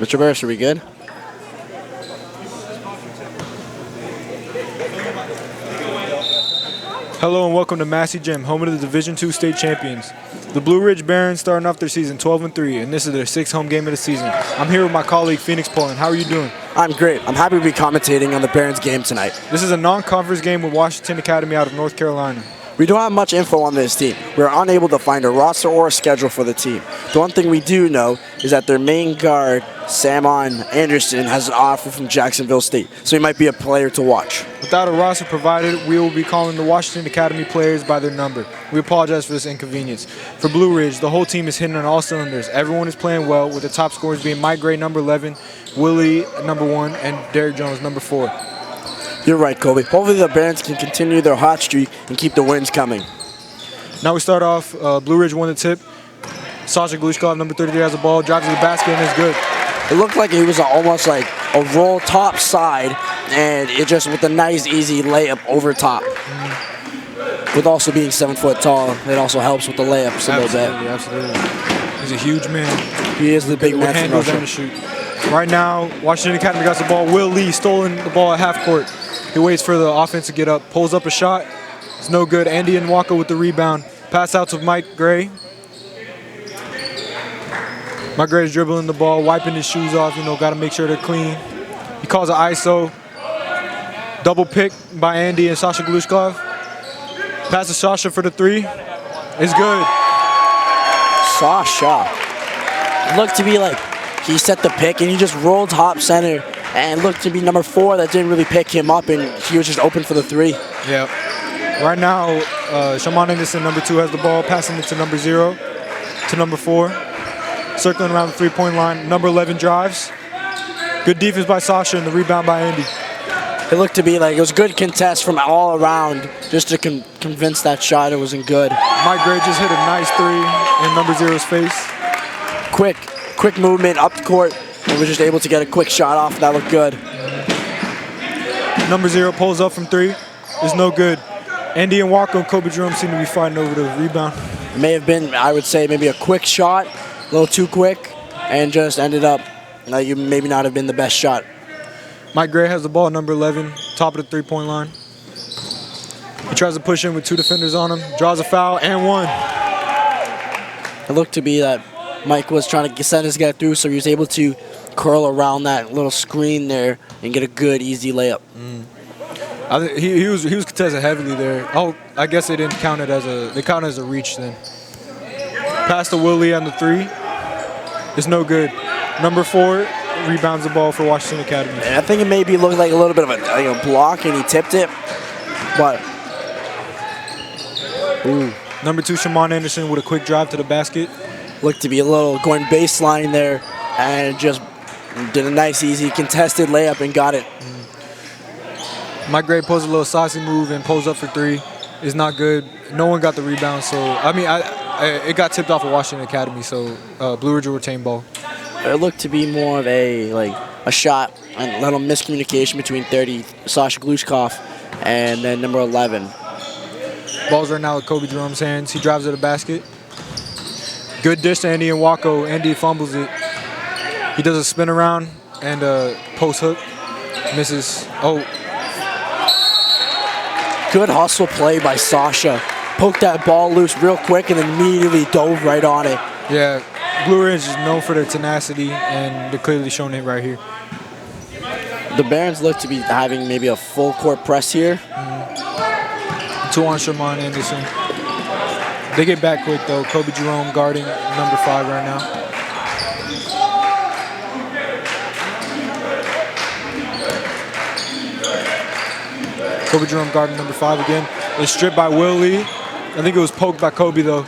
Mr. BRS, are we good? Hello and welcome to Massey Gym, home of the Division II state champions. The Blue Ridge Barons starting off their season 12-3, and this is their 6th home game of the season. I'm here with my colleague Phoenix Poland. How are you doing? I'm great. I'm happy to be commentating on the Barons game tonight. This is a non-conference game with Washington Academy out of North Carolina. We don't have much info on this team. We're unable to find a roster or a schedule for the team. The one thing we do know is that their main guard, Samon Anderson, has an offer from Jacksonville State, so he might be a player to watch. Without a roster provided, we will be calling the Washington Academy players by their number. We apologize for this inconvenience. For Blue Ridge, the whole team is hitting on all cylinders. Everyone is playing well, with the top scorers being Mike Gray, number 11, Willie, number 1, and Derek Jones, number 4. You're right, Kobe. Hopefully the Barons can continue their hot streak and keep the wins coming. Now we start off, Blue Ridge won the tip. Sasha Glushkov, number 33, has the ball, drives to the basket, and is good. It looked like it was almost like a roll top side, and it just with a nice, easy layup over top. With also being 7 foot tall, it also helps with the layups a little bit. Absolutely. He's a huge man. He is the big man. Handles and shoot. Right now, Washington Academy got the ball. Will Lee stolen the ball at half court. He waits for the offense to get up, pulls up a shot. It's no good. Andy Nwaka with the rebound. Pass out to Mike Gray. Mike Gray is dribbling the ball, wiping his shoes off. Got to make sure they're clean. He calls an ISO. Double pick by Andy and Sasha Glushkov. Pass to Sasha for the 3. It's good. Sasha. It looked to be like he set the pick and he just rolled top center and looked to be number 4 that didn't really pick him up, and he was just open for the 3. Yeah. Right now, Shaman Anderson, number 2, has the ball, passing it to number 0, to number 4. Circling around the 3-point line. Number 11 drives. Good defense by Sasha and the rebound by Andy. It looked to be like it was good contest from all around just to convince that shot it wasn't good. Mike Gray just hit a nice 3 in number 0's face. Quick movement up the court, and was just able to get a quick shot off. That looked good. Number 0 pulls up from 3. It's no good. Andy and Walker and Kobe Jerome seem to be fighting over the rebound. It may have been, I would say, maybe a quick shot, a little too quick, and just ended up like you maybe not have been the best shot. Mike Gray has the ball, number 11, top of the 3-point line. He tries to push in with 2 defenders on him, draws a foul, and 1. It looked to be that Mike was trying to send his guy through, so he was able to curl around that little screen there and get a good, easy layup. He was contested heavily there. Oh, I guess they didn't count it as a reach then. Pass to Willie on the 3. It's no good. Number 4 rebounds the ball for Washington Academy. And I think it maybe looked like a little bit of a block, and he tipped it, but. Ooh. Number 2, Shaman Anderson with a quick drive to the basket. Looked to be a little going baseline there, and just did a nice, easy contested layup and got it. Mike Gray pulls a little saucy move and pulls up for 3. It's not good. No one got the rebound, so it got tipped off of Washington Academy, so Blue Ridge will retain ball. It looked to be more of a shot and a little miscommunication between 30 Sasha Glushkov and then number 11. Ball's right now with Kobe Jerome's hands. He drives to the basket. Good dish to Andy Nwaka. Andy fumbles it. He does a spin around and a post hook. Misses. Oh. Good hustle play by Sasha. Poked that ball loose real quick and then immediately dove right on it. Yeah, Blue Ridge is known for their tenacity, and they're clearly showing it right here. The Barons look to be having maybe a full court press here. 2 on Shaman Anderson. They get back quick though. Kobe Jerome guarding number 5 right now. Kobe Jerome guarding number 5 again. It's stripped by Willie. I think it was poked by Kobe though.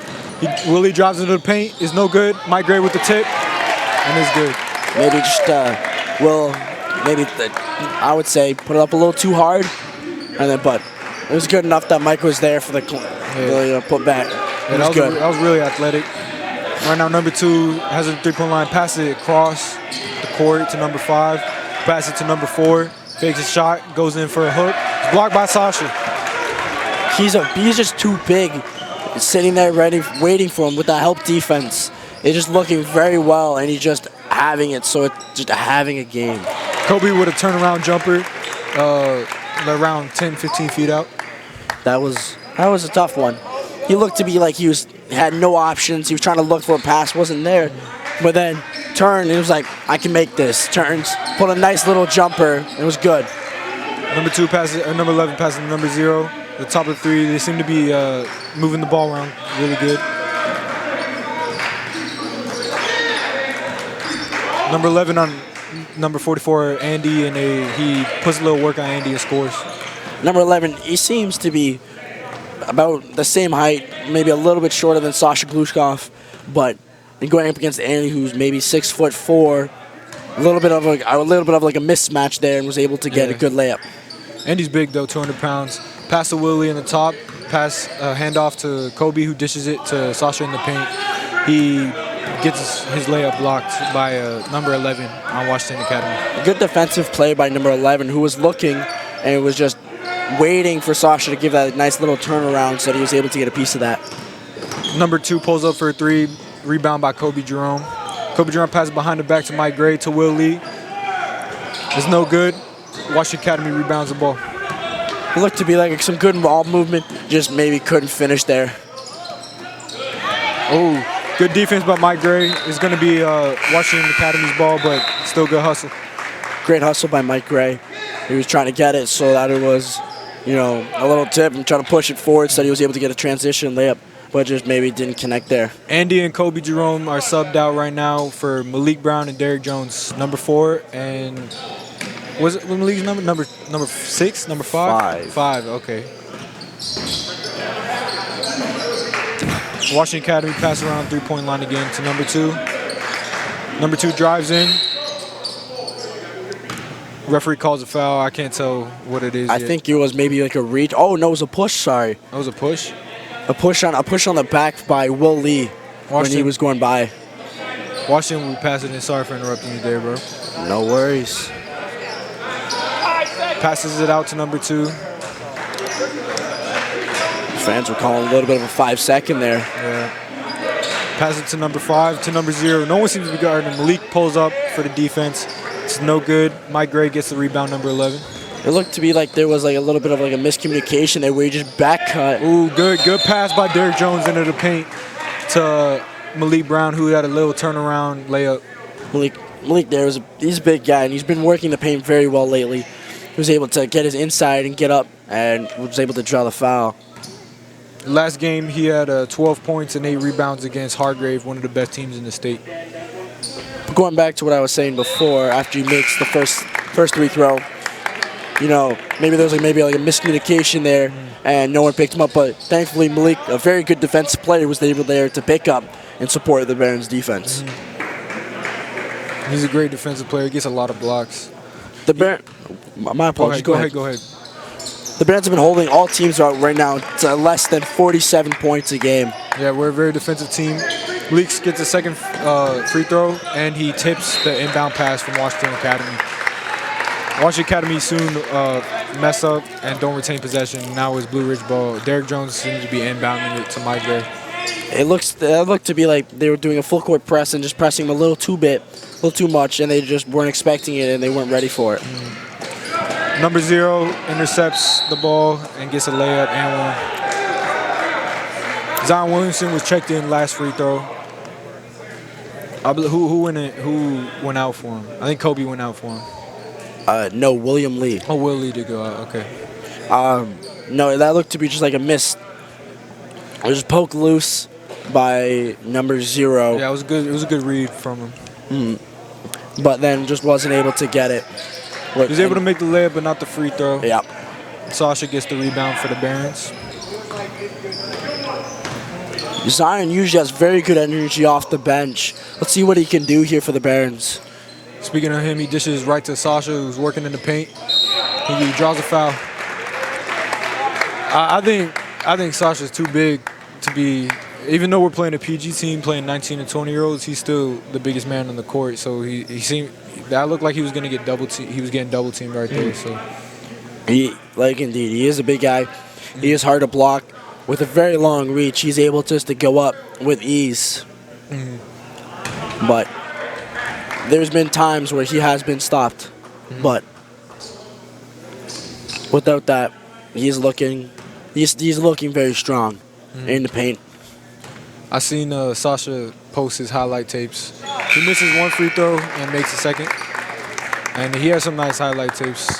Willie drives into the paint. Is no good. Mike Gray with the tip, and it's good. Maybe just I would say put it up a little too hard, but it was good enough that Mike was there for the put back. Yeah, that was really athletic. Right now, number 2 has a 3-point line. Passes it across the court to number 5. Passes it to number 4. Fakes a shot. Goes in for a hook. It's blocked by Sasha. He's just too big. Sitting there ready, waiting for him with that help defense. It's just looking very well, and he just having it, so it's just having a game. Kobe with a turnaround jumper, around 10, 15 feet out. That was a tough one. He looked to be like he had no options. He was trying to look for a pass, wasn't there. But then turned, and he was like, I can make this. Turns, put a nice little jumper. It was good. Number 2 passes, number 11 passes to number 0. The top of 3, they seem to be moving the ball around really good. Number 11 on number 44, Andy, and he puts a little work on Andy and scores. Number 11, he seems to be about the same height, maybe a little bit shorter than Sasha Glushkov, but going up against Andy, who's maybe 6'4", a little bit of like a mismatch there, and was able to get a good layup. Andy's big though, 200 pounds. Pass to Willie in the top. Pass handoff to Kobe, who dishes it to Sasha in the paint. He gets his layup blocked by number 11 on Washington Academy. A good defensive play by number 11, who was looking and was just waiting for Sasha to give that nice little turnaround, so that he was able to get a piece of that. Number 2 pulls up for a 3. Rebound by Kobe Jerome. Kobe Jerome passes behind the back to Mike Gray to Will Lee. It's no good. Washington Academy rebounds the ball. It looked to be like some good ball movement, just maybe couldn't finish there. Oh, good defense by Mike Gray. It's going to be Washington Academy's ball, but still good hustle. Great hustle by Mike Gray. He was trying to get it so that it was, a little tip and trying to push it forward so that he was able to get a transition layup, but just maybe didn't connect there. Andy and Kobe Jerome are subbed out right now for Malik Brown and Derek Jones, number 4, and was it Malik's number? Number 6, number 5? 5, okay. Washington Academy pass around 3-point line again to number 2. Number 2 drives in. Referee calls a foul. I can't tell what it is. I think it was maybe like a reach. Oh no, it was a push. Sorry. That was a push. A push on the back by Will Lee when he was going by. Washington will pass it in. Sorry for interrupting you there, bro. No worries. Passes it out to number 2. Fans were calling a little bit of a 5-second there. Yeah. Pass it to number 5 to number 0. No one seems to be guarding. Malik pulls up for the defense. It's no good. Mike Gray gets the rebound, number 11. It looked to be like there was like a little bit of like a miscommunication there where he just back cut. Ooh, good pass by Derek Jones into the paint to Malik Brown, who had a little turnaround layup. Malik there he's a big guy, and he's been working the paint very well lately. He was able to get his inside and get up, and was able to draw the foul. Last game, he had 12 points and 8 rebounds against Hargrave, one of the best teams in the state. Going back to what I was saying before, after he makes the first free throw, maybe there was like a miscommunication there, and no one picked him up. But thankfully, Malik, a very good defensive player, was able there to pick up and support the Barons' defense. He's a great defensive player. He gets a lot of blocks. My apologies. Go ahead. The Barons have been holding all teams out right now to less than 47 points a game. Yeah, we're a very defensive team. Leaks gets a second free throw, and he tips the inbound pass from Washington Academy. Washington Academy soon mess up and don't retain possession. Now it's Blue Ridge ball. Derek Jones seems to be inbounding it to Mike Gray. It looked to be like they were doing a full court press and just pressing him a little too much, and they just weren't expecting it and they weren't ready for it. Number 0 intercepts the ball and gets a layup and one. Zion Williamson was checked in last free throw. Who went out for him? I think Kobe went out for him. No, William Lee. Oh, Will Lee did go out. Okay. No, that looked to be just like a miss. It was poked loose by number 0. Yeah, it was good. It was a good read from him. But then just wasn't able to get it. He was able to make the layup, but not the free throw. Yeah. Sasha gets the rebound for the Barons. Zion usually has very good energy off the bench. Let's see what he can do here for the Barons. Speaking of him, he dishes right to Sasha, who's working in the paint. He draws a foul. I think Sasha's too big to be. Even though we're playing a PG team, playing 19 and 20-year-olds, he's still the biggest man on the court. So he seemed. That looked like he was going to get double team. He was getting double teamed right there. So indeed, he is a big guy. He is hard to block. With a very long reach, he's able just to go up with ease. But there's been times where he has been stopped, but without that, he's looking very strong in the paint. I seen Sasha post his highlight tapes. He misses one free throw and makes a second. And he has some nice highlight tapes.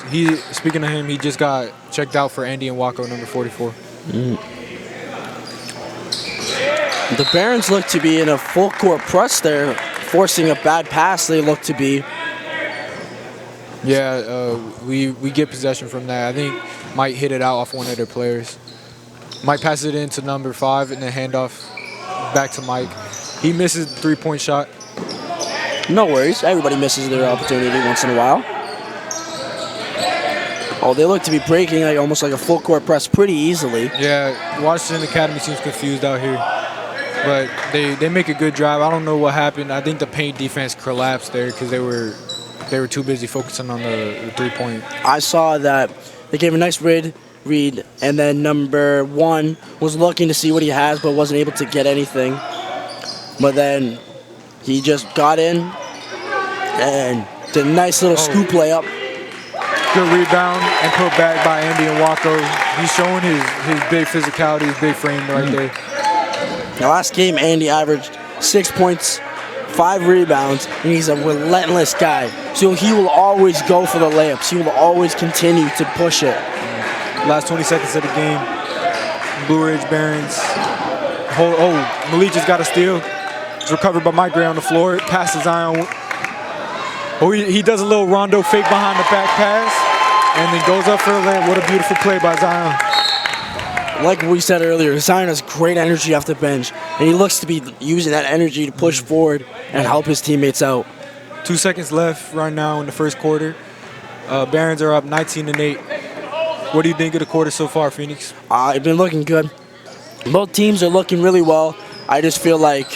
Speaking of him, he just got checked out for Andy and Wako, number 44. The Barons look to be in a full court press there, forcing a bad pass. They look to be. Yeah, we get possession from that. I think Mike hit it out off one of their players. Mike passes it into number 5 and then handoff back to Mike. He misses the 3-point shot. No worries. Everybody misses their opportunity once in a while. Oh, they look to be breaking almost like a full court press pretty easily. Yeah, Washington Academy seems confused out here. But they make a good drive. I don't know what happened. I think the paint defense collapsed there because they were too busy focusing on the 3-point. I saw that they gave a nice read, and then number 1 was looking to see what he has but wasn't able to get anything. But then he just got in and did a nice little scoop layup. Good rebound and put back by Andy and Wako. He's showing his big physicality, his big frame right there. The last game, Andy averaged 6 points, 5 rebounds, and he's a relentless guy. So he will always go for the layups. He will always continue to push it. Last 20 seconds of the game. Blue Ridge Barons. Malik just got a steal. It's recovered by Mike Gray on the floor. Pass to Zion. He does a little rondo fake behind the back pass and then goes up for a layup. What a beautiful play by Zion. Like we said earlier, Zion has great energy off the bench, and he looks to be using that energy to push forward and help his teammates out. 2 seconds left right now in the first quarter. Barons are up 19-8. What do you think of the quarter so far, Phoenix? It's been looking good. Both teams are looking really well. I just feel like,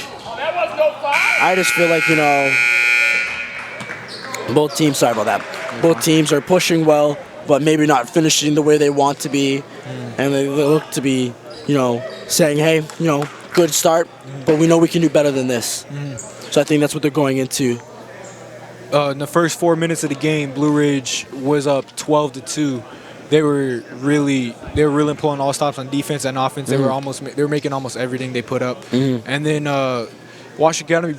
both teams, sorry about that. Both teams are pushing well, but maybe not finishing the way they want to be. And they look to be, saying, hey, good start, but we know we can do better than this. So I think that's what they're going into. In the first 4 minutes of the game, Blue Ridge was up 12-2. They were really pulling all stops on defense and offense. They were making almost everything they put up. And then Washington Academy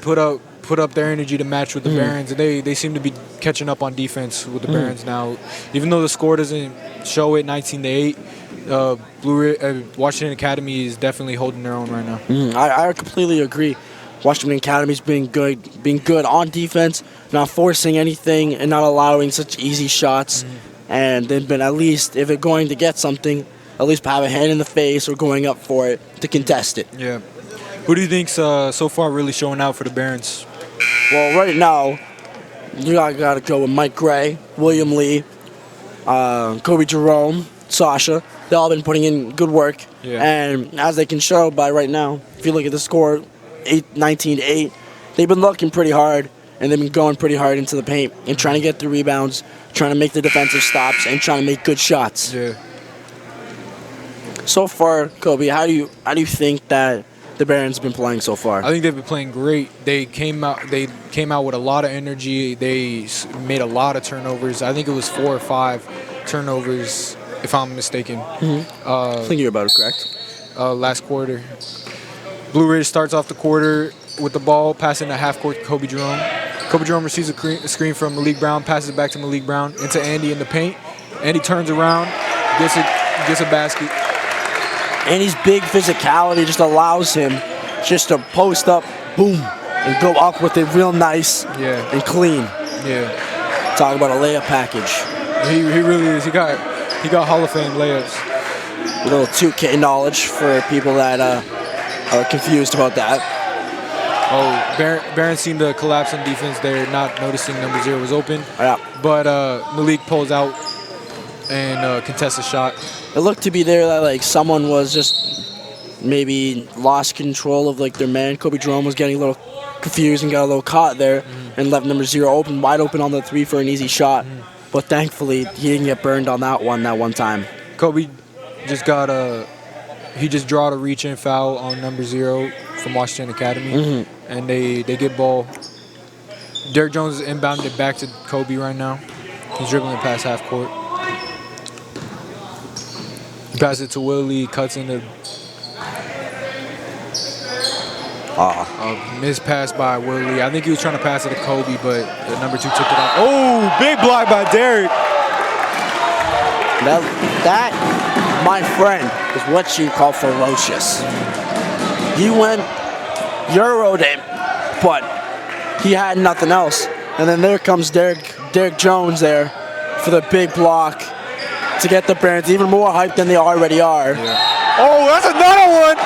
put up their energy to match with the Barons, and they seem to be catching up on defense with the Barons now. Even though the score doesn't show it, 19-8, Washington Academy is definitely holding their own right now. I completely agree. Washington Academy's being good on defense, not forcing anything and not allowing such easy shots. And they've been, at least if they're going to get something, at least have a hand in the face or going up for it to contest it. Yeah. Who do you think's so far really showing out for the Barons? Well, right now, you got to go with Mike Gray, William Lee, Kobe Jerome, Sasha. They've all been putting in good work. Yeah. And as they can show by right now, if you look at the score, 19-8, they've been looking pretty hard, and they've been going pretty hard into the paint and trying to get the rebounds, trying to make the defensive stops, and trying to make good shots. Yeah. So far, Kobe, how do you think that the Barons have been playing so far? I think they've been playing great. They came out with a lot of energy. They made a lot of turnovers. I think it was 4 or 5 turnovers, if I'm mistaken. I think you're about it correct. Last quarter. Blue Ridge starts off the quarter with the ball, passing to half court to Kobe Jerome. Kobe Jerome receives a screen from Malik Brown, passes it back to Malik Brown into Andy in the paint. Andy turns around, gets a basket. Andy's big physicality just allows him just to post up, boom, and go up with it real nice and clean. Yeah. Talk about a layup package. He really is. He got Hall of Fame layups. A little 2K knowledge for people that are confused about that. Barron seemed to collapse on defense there, not noticing number 0 was open. Yeah. But Malik pulls out and contests a shot. It looked to be there that someone was just maybe lost control of their man. Kobe Jerome was getting a little confused and got a little caught there and left number 0 wide open on the 3 for an easy shot. But thankfully, he didn't get burned on that one time. Kobe just just drawed a reach-in foul on number 0 from Washington Academy, and they get ball. Derrick Jones is inbounding it back to Kobe right now. He's dribbling it past half court. He passes it to Willie, cuts into missed pass by Willie. I think he was trying to pass it to Kobe, but the number 2 took it off. Oh, big block by Derrick. That, my friend, is what you call ferocious. He went, Euro'd him, but he had nothing else. And then there comes Derrick Jones there for the big block to get the Barons even more hyped than they already are. Yeah. Oh, that's another one.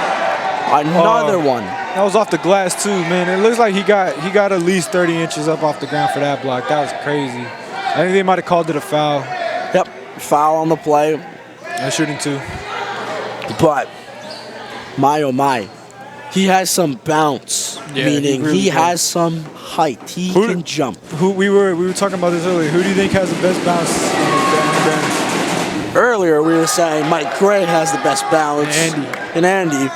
Another one. That was off the glass too, man. It looks like he got at least 30 inches up off the ground for that block. That was crazy. I think they might have called it a foul. Yep, foul on the play. And shooting too. But my oh my, he has some bounce, meaning he has some height. He can jump. We were talking about this earlier. Who do you think has the best bounce on the bench? Earlier we were saying Mike Gray has the best balance. And Andy.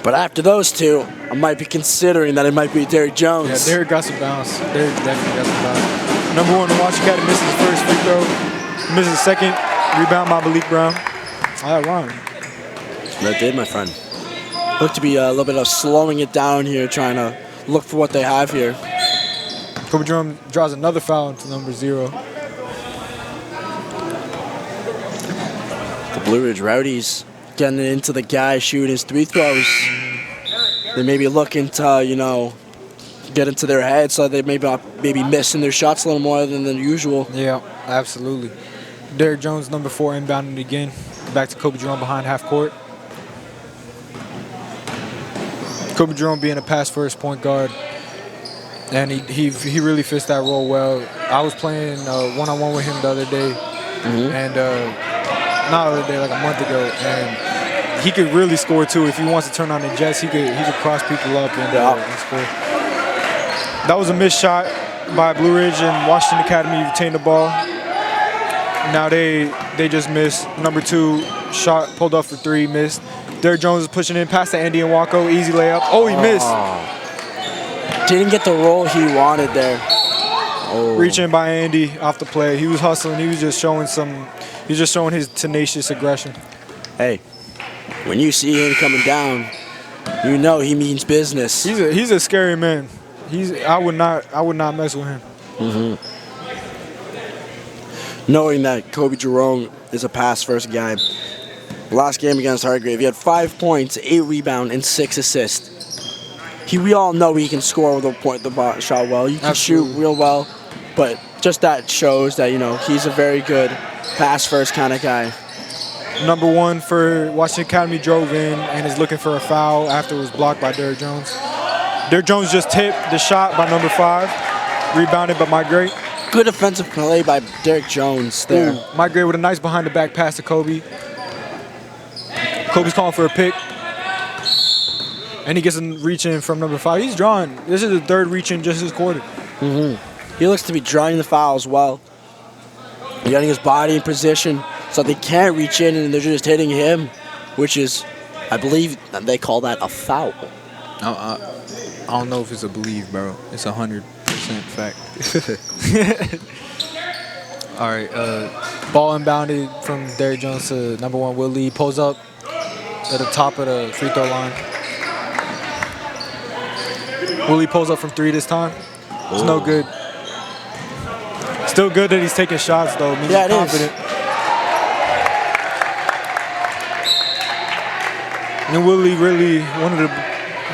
But after those two, I might be considering that it might be Derrick Jones. Yeah, Derrick got some bounce. Derrick definitely got some bounce. Number 1, the Washington Academy misses his first free throw. Misses the second. Rebound by Malik Brown. All right, Ron. That did, my friend. Look to be a little bit of slowing it down here, trying to look for what they have here. Kobe Drum draws another foul into number 0. The Blue Ridge Rowdies getting into the guy shooting his 3 throws. They may be looking to, get into their head, so they may be missing their shots a little more than usual. Yeah, absolutely. Derrick Jones, number 4, inbounding again. Back to Kobe Jerome behind half court. Kobe Jerome being a pass-first point guard, and he really fits that role well. I was playing one-on-one with him the other day, and not the other day, like a month ago, and he could really score too. If he wants to turn on the Jets, he could cross people up and score. That was a missed shot by Blue Ridge, and Washington Academy retained the ball. Now they just missed. Number 2 shot pulled up for 3, missed. Derrick Jones is pushing in past the Andy and Wacko, easy layup. Oh, he missed. Didn't get the roll he wanted there. Reaching by Andy off the play. He was hustling. He was just showing his tenacious aggression. Hey, when you see him coming down, you know he means business. He's a scary man. I would not mess with him. Knowing that Kobe Jerome is a pass-first guy. Last game against Hargrave, he had 5 points, 8 rebounds, and 6 assists. We all know he can score with the shot well. He can shoot real well, but just that shows that he's a very good pass-first kind of guy. Number 1 for Washington Academy drove in and is looking for a foul after it was blocked by Derrick Jones. Derrick Jones just tipped the shot by number 5, rebounded by Mike Gray. Good offensive play by Derrick Jones there. Ooh, Mike Gray with a nice behind-the-back pass to Kobe. Kobe's calling for a pick. And he gets a reach in from number 5. He's drawing. This is the 3rd reach in just this quarter. He looks to be drawing the foul as well. Getting his body in position so they can't reach in and they're just hitting him, which is, I believe, they call that a foul. I don't know if it's a believe, bro. It's 100% fact. All right, ball inbounded from Derrick Jones to number 1 Will Lee. Pulls up at the top of the free throw line. Willie pulls up from 3 this time. It's no good. Still good that he's taking shots though. Means he's confident. And Willie really one of the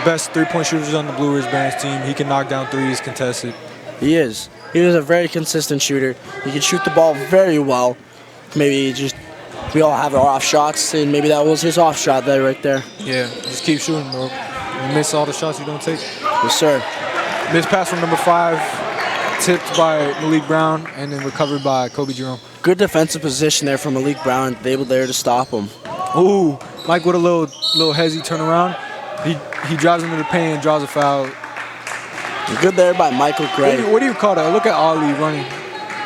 best 3-point shooters on the Blue Ridge Band's team. He can knock down 3s contested. He is. He is a very consistent shooter. He can shoot the ball very well. Maybe we all have our off shots, and maybe that was his off shot there, right there. Yeah, just keep shooting, bro. You miss all the shots you don't take. Yes, sir. Missed pass from number 5, tipped by Malik Brown, and then recovered by Kobe Jerome. Good defensive position there from Malik Brown. They were there to stop him. Ooh, Mike with a little hezzy turnaround. He drives into the paint and draws a foul. Good there by Michael Gray. What do you call that? Look at Ali running.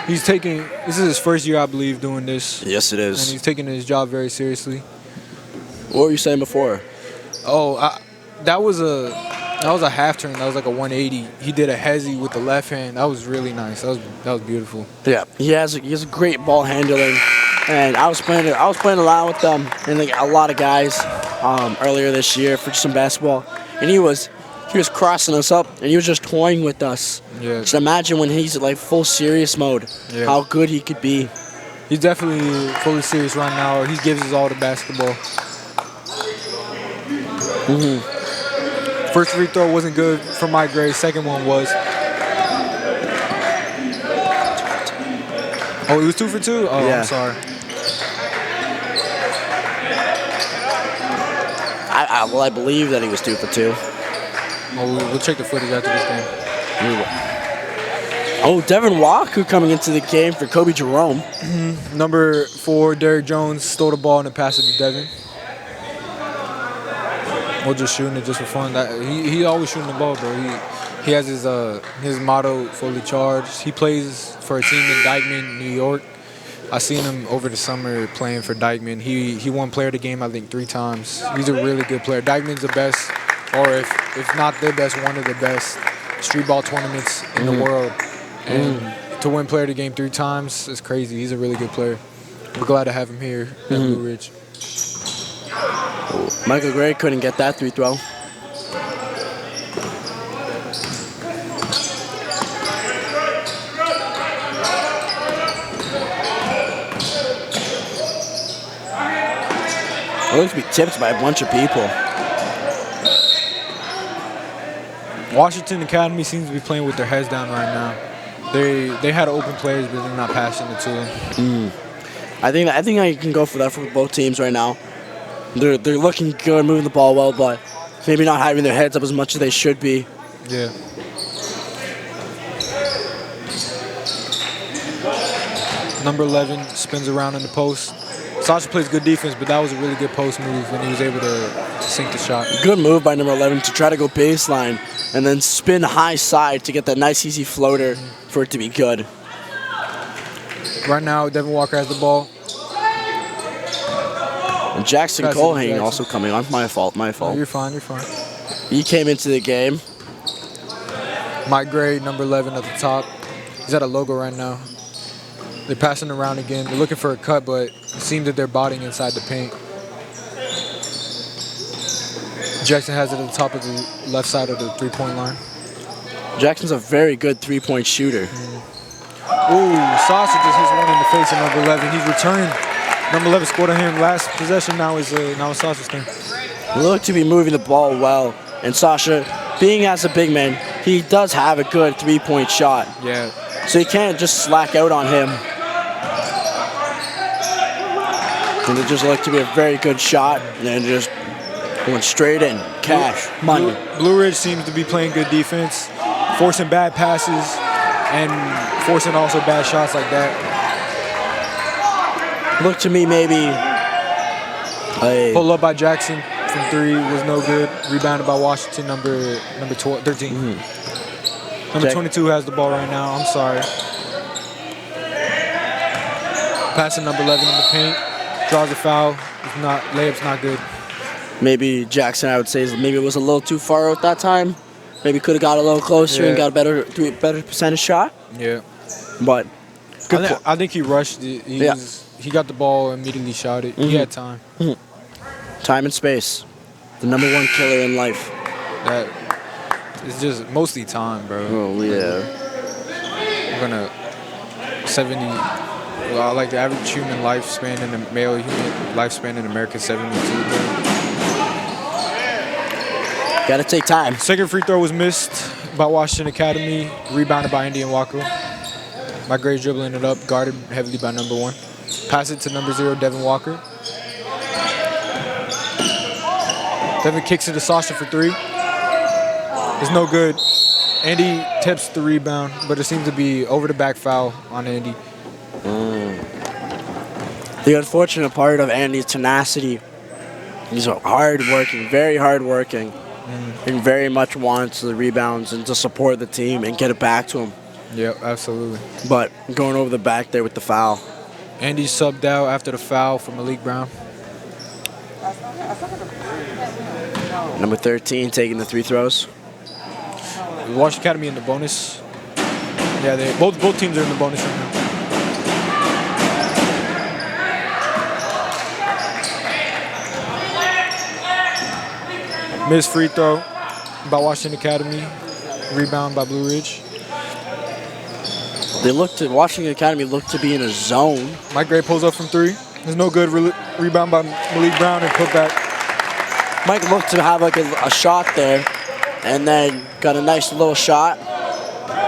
This is his first year, I believe, doing this. Yes, it is. And he's taking his job very seriously. What were you saying before? Oh, that was That was a half turn. That was like a 180. He did a hezzy with the left hand. That was really nice. That was beautiful. Yeah, he has a great ball handling, and I was playing a lot with them and like a lot of guys earlier this year for some basketball, and he was crossing us up and he was just toying with us. Yeah. Just imagine when he's like full serious mode, how good he could be. He's definitely fully serious right now. He gives us all the basketball. First free throw wasn't good for my grade. Second one was. Oh, he was 2 for 2? Oh, Yeah. I'm sorry. I believe that he was 2 for 2. Oh, we'll check the footage after this game. Oh, Devin Walker coming into the game for Kobe Jerome. Number 4, Derrick Jones, stole the ball and then passed it to Devin. We're just shooting it just for fun. He always shooting the ball, bro. He has his motto fully charged. He plays for a team in Dykeman, New York. I seen him over the summer playing for Dykeman. He won player of the game, I think, 3 times. He's a really good player. Dykeman's the best, or if not the best, one of the best street ball tournaments in the world. And to win player of the game 3 times is crazy. He's a really good player. We're glad to have him here at Blue Ridge. Michael Gray couldn't get that 3 throw. It looks to be tipped by a bunch of people. Washington Academy seems to be playing with their heads down right now. They had open players, but they're not passing it to them. I think I can go for that for both teams right now. They're looking good, moving the ball well, but maybe not having their heads up as much as they should be. Yeah. Number 11 spins around in the post. Sasha plays good defense, but that was a really good post move, and he was able to sink the shot. Good move by number 11 to try to go baseline and then spin high side to get that nice easy floater for it to be good. Right now, Devin Walker has the ball. And Jackson Colhane also coming on. My fault. Oh, you're fine. He came into the game. Mike Gray, number 11 at the top. He's at a logo right now. They're passing around again. They're looking for a cut, but it seems that they're botting inside the paint. Jackson has it at the top of the left side of the three-point line. Jackson's a very good three-point shooter. Ooh, Sasha just hits one in the face of number 11. He's returned. Number 11 scored on him last possession. Now it's Sasha's turn. Look to be moving the ball well. And Sasha, being as a big man, he does have a good three-point shot. Yeah. So you can't just slack out on him. And it just looked to be a very good shot. And then just going straight in. Cash. Money. Blue Ridge seems to be playing good defense, forcing bad passes and forcing also bad shots like that. Look to me maybe Pull up by Jackson from 3 was no good. Rebounded by Washington, number 13. Number 22 has the ball right now. I'm sorry. Passing number 11 in the paint. Draws a foul. Layup's not good. Maybe Jackson, I would say, maybe it was a little too far out that time. Maybe could have got a little closer and got a better percentage shot. Yeah. But I think he rushed it. He got the ball, immediately shot it. He had time. Time and space. The number 1 killer in life. It's just mostly time, bro. Oh, yeah. I'm going to 70. Well, I like the average human lifespan in the male human lifespan in America, 72. Got to take time. Second free throw was missed by Washington Academy, rebounded by Indian Walker. My grade dribbling it up, guarded heavily by number 1. Pass it to number 0, Devin Walker. Devin kicks it to Sasha for 3. It's no good. Andy tips the rebound, but it seems to be over the back foul on Andy. The unfortunate part of Andy's tenacity, he's hard-working, very hard-working, and very much wants the rebounds and to support the team and get it back to him. Yeah, absolutely. But going over the back there with the foul. Andy subbed out after the foul for Malik Brown. Number 13 taking the 3 throws. Washington Academy in the bonus. Yeah, both teams are in the bonus right now. Missed free throw by Washington Academy. Rebound by Blue Ridge. Washington Academy looked to be in a zone. Mike Gray pulls up from three. There's no good. Rebound by Malik Brown and put back. Mike looked to have like a shot there, and then got a nice little shot,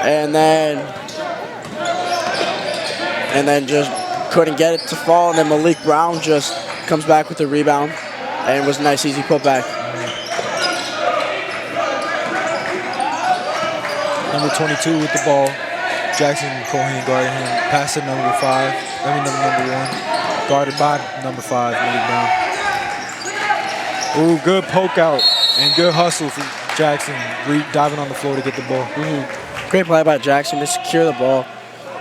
and then just couldn't get it to fall. And then Malik Brown just comes back with the rebound, and it was a nice easy putback. Number 22 with the ball. Jackson Cohen guarding him. Pass to number 5. Number 1. Guarded by number 5, Malik Brown. Ooh, good poke out and good hustle for Jackson. Diving on the floor to get the ball. Great play by Jackson to secure the ball.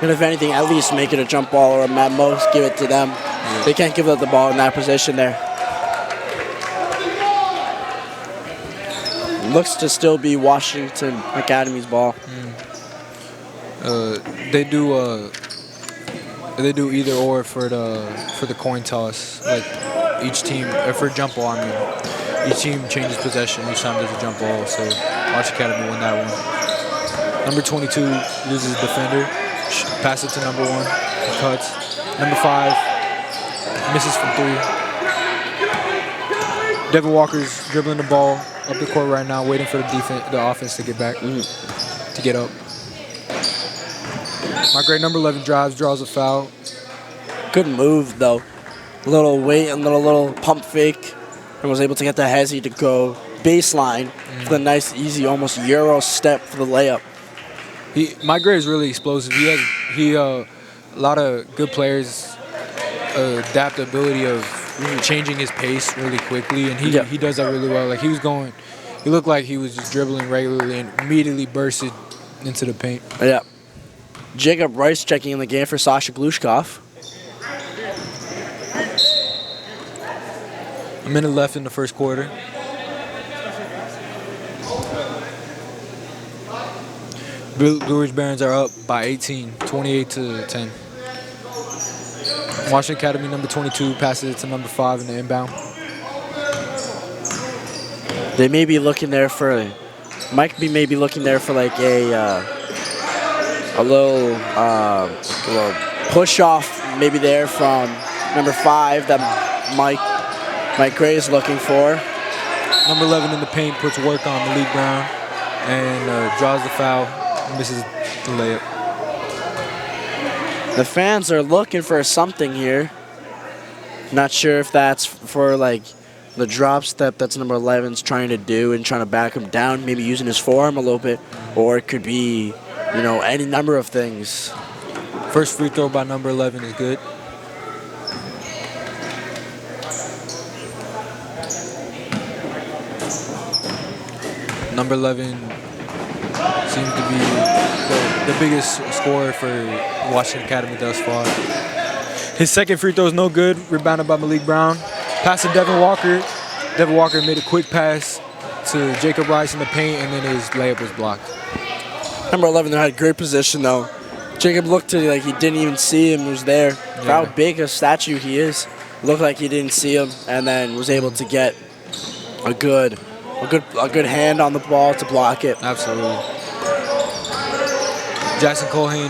And if anything, at least make it a jump ball, or at most give it to them. Yeah. They can't give up the ball in that position there. Looks to still be Washington Academy's ball. They do either or for the coin toss. Like each team, for jump ball, I mean, each team changes possession each time there's a jump ball. So Washington Academy won that one. Number 22 loses defender. Pass it to number 1. Cuts. Number 5 misses from 3. Devin Walker's dribbling the ball up the court right now, waiting for the offense to get back, to get up. My great number 11 draws a foul. Good move though. A little weight and little pump fake, and was able to get the hezzy to go baseline for the nice, easy, almost Euro step for the layup. My grade is really explosive. He a lot of good players adaptability of changing his pace really quickly, and he does that really well. Like he looked like he was just dribbling regularly and immediately bursted into the paint. Yeah. Jacob Rice checking in the game for Sasha Glushkov. A minute left in the first quarter. Blue Ridge Barons are up by 18, 28-10. Washington Academy number 22 passes it to number 5 in the inbound. They may be looking there for, Mike may be looking there for like a little push off maybe there from number 5 that Mike Gray is looking for. Number 11 in the paint puts work on Malik Brown and draws the foul, misses the layup. The fans are looking for something here. Not sure if that's for like the drop step that's number 11's trying to do and trying to back him down, maybe using his forearm a little bit, or it could be, you know, any number of things. First free throw by number 11 is good. Number 11 seems to be the biggest scorer for Washington Academy thus far. His second free throw is no good, rebounded by Malik Brown. Pass to Devin Walker. Devin Walker made a quick pass to Jacob Rice in the paint, and then his layup was blocked. Number 11 there had great position though. Jacob looked to like he didn't even see him, was there. For how big a statue he is, looked like he didn't see him, and then was able to get a good hand on the ball to block it. Absolutely. Jackson Colhane,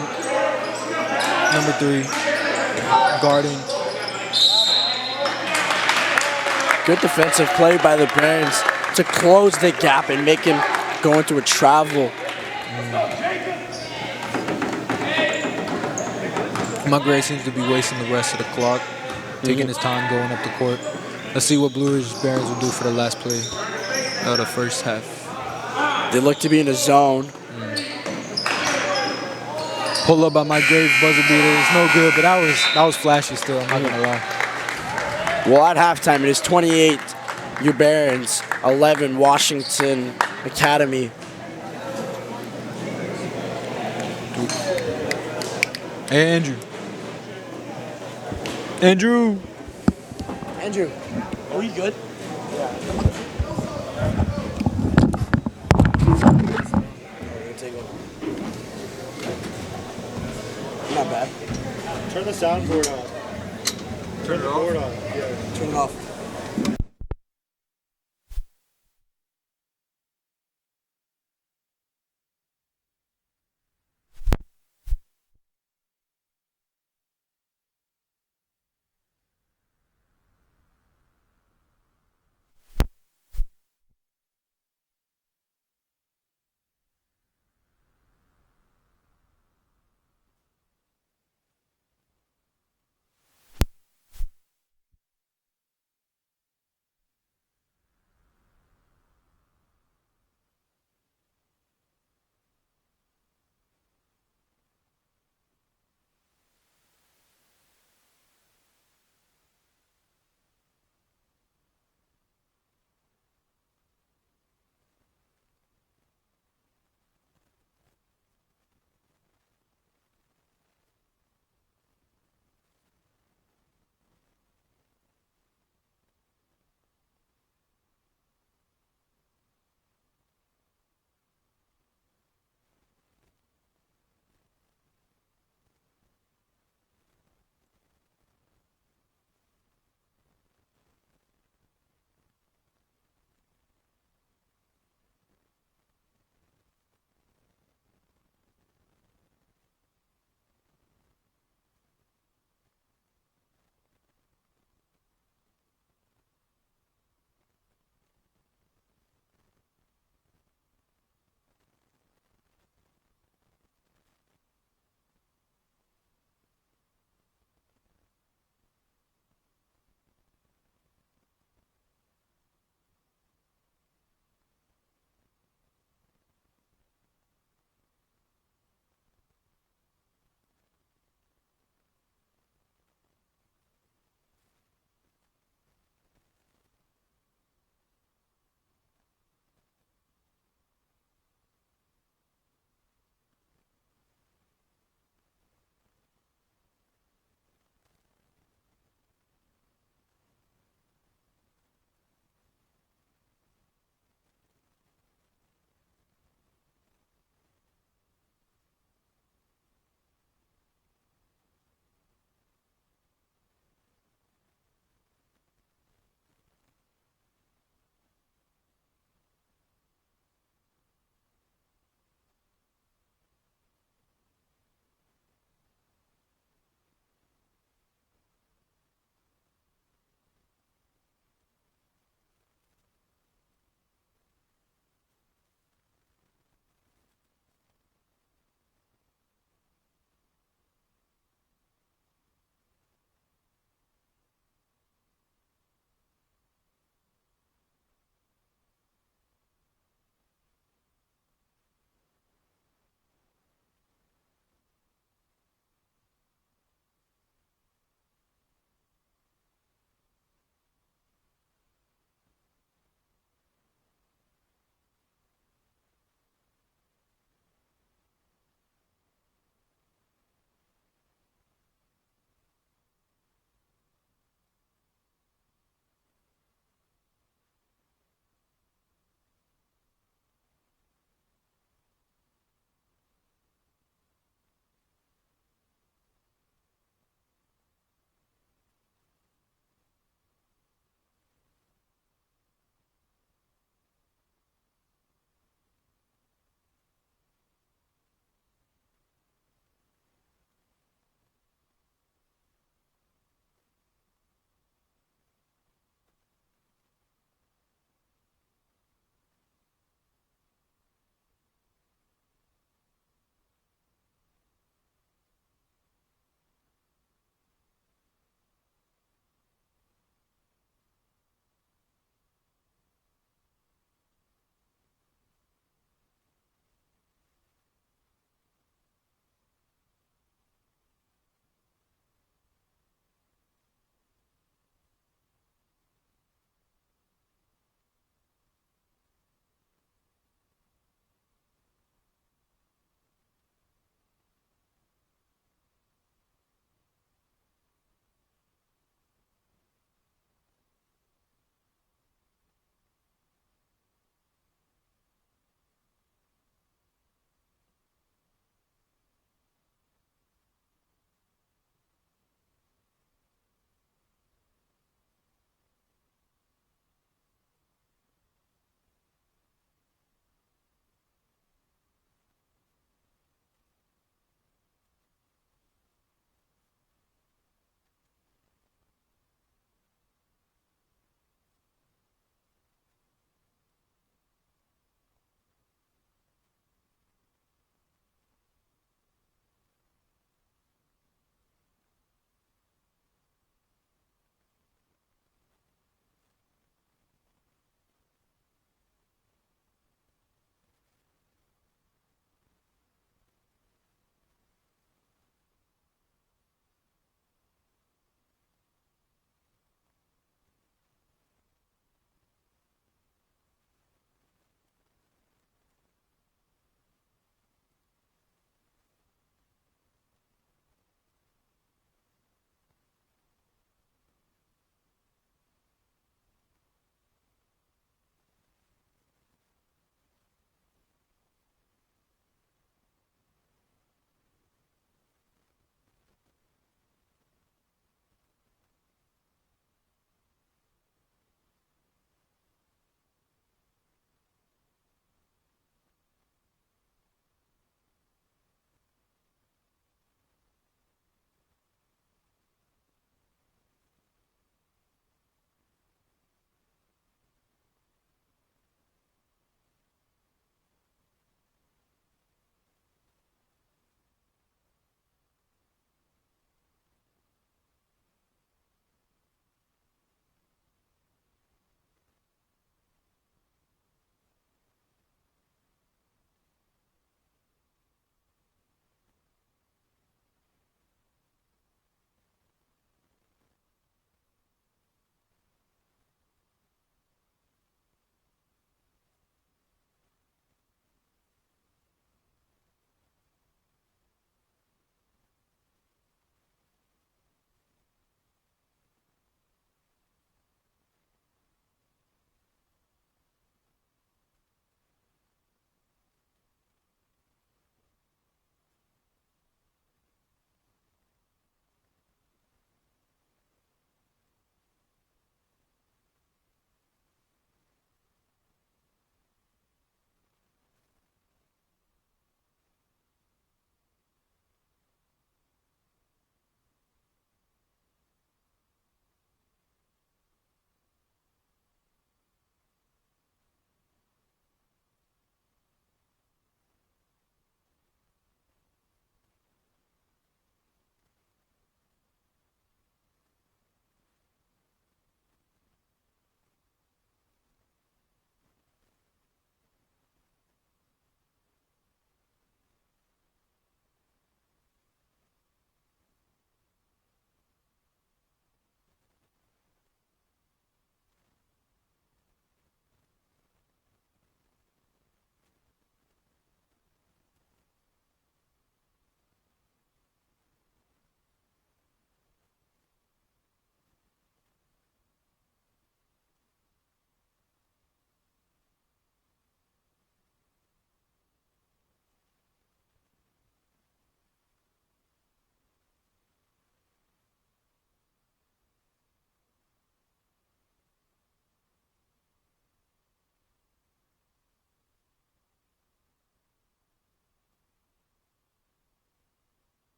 number 3, guarding. Good defensive play by the Barons to close the gap and make him go into a travel. Mugray seems to be wasting the rest of the clock, taking his time going up the court. Let's see what Blue Ridge Barons will do for the last play of the first half. They look to be in a zone. Pull up by Mike Graves, buzzer beater. It's no good, but that was flashy still, I'm not going to lie. Well, at halftime, it is 28, your Barons, 11, Washington Academy. Hey, Andrew. Andrew. Are you good? Turn the soundboard off. Turn the board off. Yeah. Turn it off.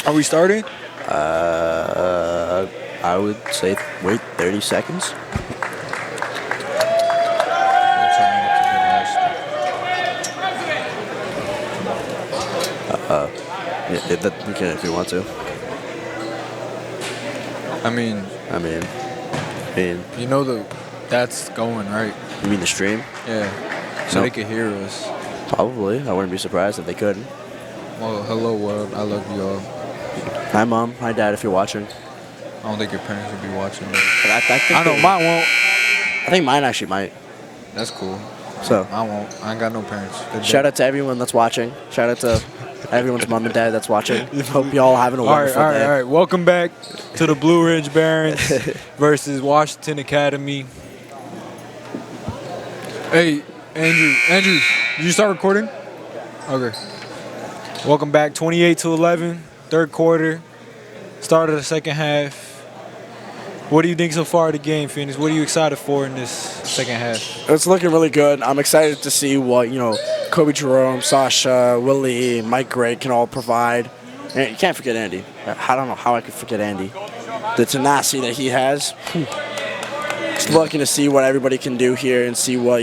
Are we starting? I would say wait 30 seconds. You can if you want to. I mean, You you know that's going right. mean the stream? Yeah. So Nope. they could hear us. Probably. I wouldn't be surprised if they couldn't. Well, hello world. I love you all. Hi, Mom. Hi, Dad, if you're watching. I don't think your parents would be watching. But I I know mine won't. I think mine actually might. That's cool. So, I won't. I ain't got no parents. shout out to everyone that's watching. Shout out to everyone's mom and dad that's watching. Hope y'all having a wonderful day. All right. Welcome back to the Blue Ridge Barons versus Washington Academy. Hey, Andrew, did you start recording? Okay. Welcome back, 28-11, third quarter, start of the second half. What do you think so far of the game, Phoenix? What are you excited for in this second half? It's looking really good. I'm excited to see what, Kobe Jerome, Sasha, Willie, Mike Gray can all provide. And you can't forget Andy. I don't know how I could forget Andy. The tenacity that he has. Just looking to see what everybody can do here and see what,